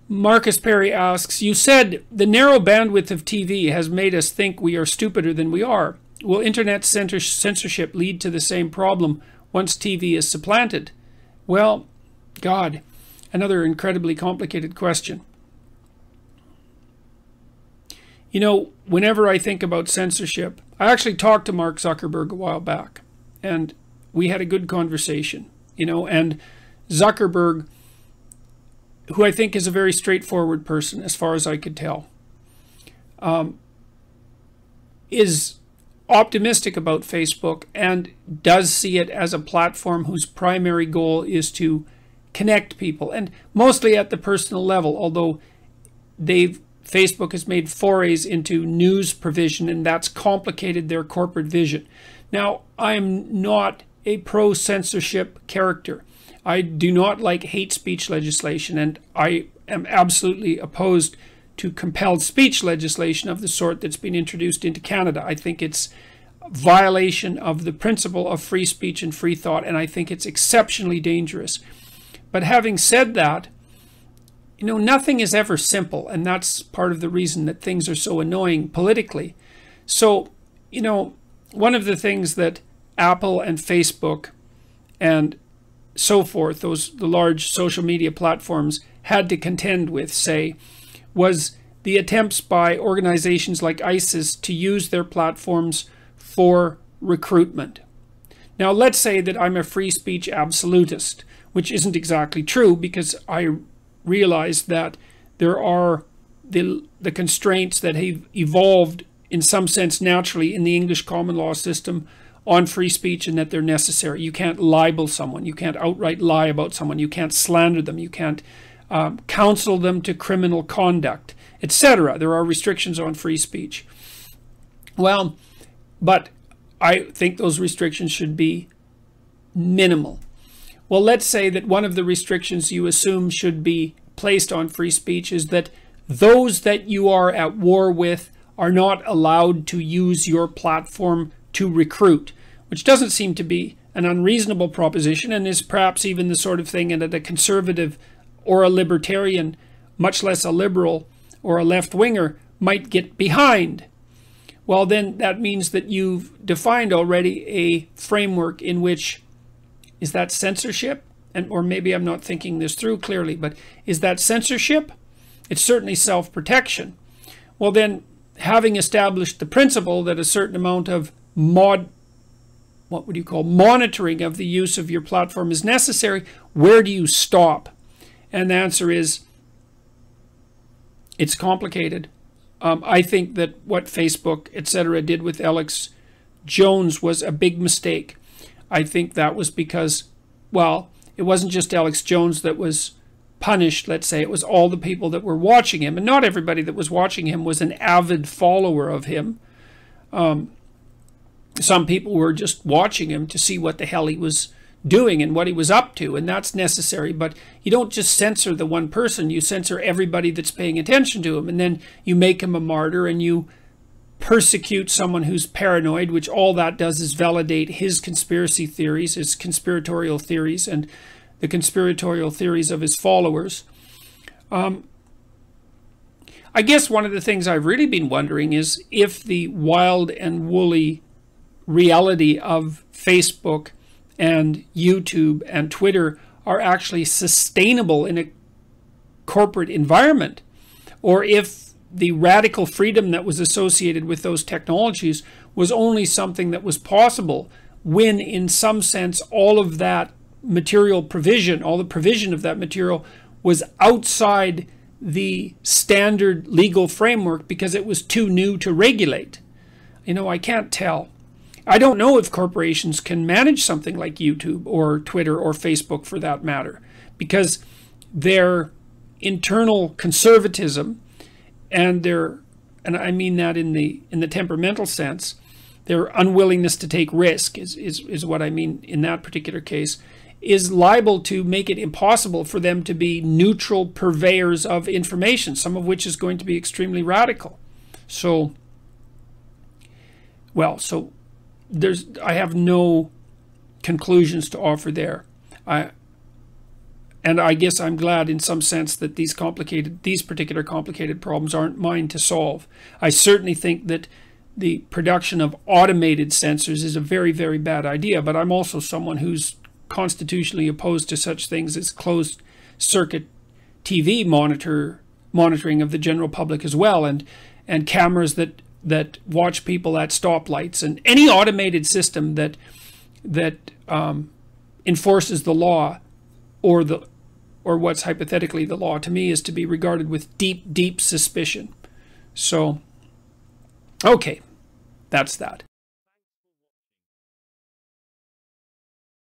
Marcus Perry asks, you said the narrow bandwidth of TV has made us think we are stupider than we are. Will internet censorship lead to the same problem once TV is supplanted? Well, God, another incredibly complicated question. You know, whenever I think about censorship, I actually talked to Mark Zuckerberg a while back, and we had a good conversation, you know, and Zuckerberg, who I think is a very straightforward person as far as I could tell, is optimistic about Facebook and does see it as a platform whose primary goal is to connect people, and mostly at the personal level, although Facebook has made forays into news provision, and that's complicated their corporate vision. Now, I'm not a pro-censorship character. I do not like hate speech legislation, and I am absolutely opposed to compelled speech legislation of the sort that's been introduced into Canada. I think it's a violation of the principle of free speech and free thought, and I think it's exceptionally dangerous. But having said that, you know, nothing is ever simple, and that's part of the reason that things are so annoying politically. So, you know, one of the things that Apple and Facebook and so forth, the large social media platforms, had to contend with, say, was the attempts by organizations like ISIS to use their platforms for recruitment. Now, let's say that I'm a free speech absolutist, which isn't exactly true, because I realize that there are the constraints that have evolved in some sense naturally in the English common law system on free speech, and that they're necessary. You can't libel someone. You can't outright lie about someone. You can't slander them. You can't counsel them to criminal conduct, etc. There are restrictions on free speech. Well, but I think those restrictions should be minimal. Well, let's say that one of the restrictions you assume should be placed on free speech is that those that you are at war with are not allowed to use your platform to recruit, which doesn't seem to be an unreasonable proposition, and is perhaps even the sort of thing that a conservative or a libertarian, much less a liberal or a left-winger, might get behind. Well, then that means that you've defined already a framework in which, is that censorship? Or maybe I'm not thinking this through clearly, but is that censorship? It's certainly self-protection. Well, then, having established the principle that a certain amount of monitoring of the use of your platform is necessary, where do you stop? And the answer is, it's complicated. I think that what Facebook, etc., did with Alex Jones was a big mistake. I think that was because, well, it wasn't just Alex Jones that was punished, let's say. It was all the people that were watching him. And not everybody that was watching him was an avid follower of him. Some people were just watching him to see what the hell he was doing and what he was up to, and that's necessary. But you don't just censor the one person. You censor everybody that's paying attention to him, and then you make him a martyr, and you persecute someone who's paranoid, which all that does is validate his conspiracy theories, his conspiratorial theories, and the conspiratorial theories of his followers. I guess one of the things I've really been wondering is if the wild and woolly reality of Facebook and YouTube and Twitter are actually sustainable in a corporate environment, or if the radical freedom that was associated with those technologies was only something that was possible when, in some sense, all of that material provision, all the provision of that material was outside the standard legal framework because it was too new to regulate. You know, I can't tell. I don't know if corporations can manage something like YouTube or Twitter or Facebook, for that matter, because their internal conservatism and I mean that in the temperamental sense, their unwillingness to take risk is what I mean in that particular case, is liable to make it impossible for them to be neutral purveyors of information, some of which is going to be extremely radical. So, well, so I have no conclusions to offer there. And And I guess I'm glad in some sense that these particular complicated problems aren't mine to solve. I certainly think that the production of automated censors is a very, very bad idea, but I'm also someone who's constitutionally opposed to such things as closed circuit TV monitoring of the general public as well, and cameras that watch people at stoplights, and any automated system that enforces the law or what's hypothetically the law, to me, is to be regarded with deep, deep suspicion. So, okay, that's that.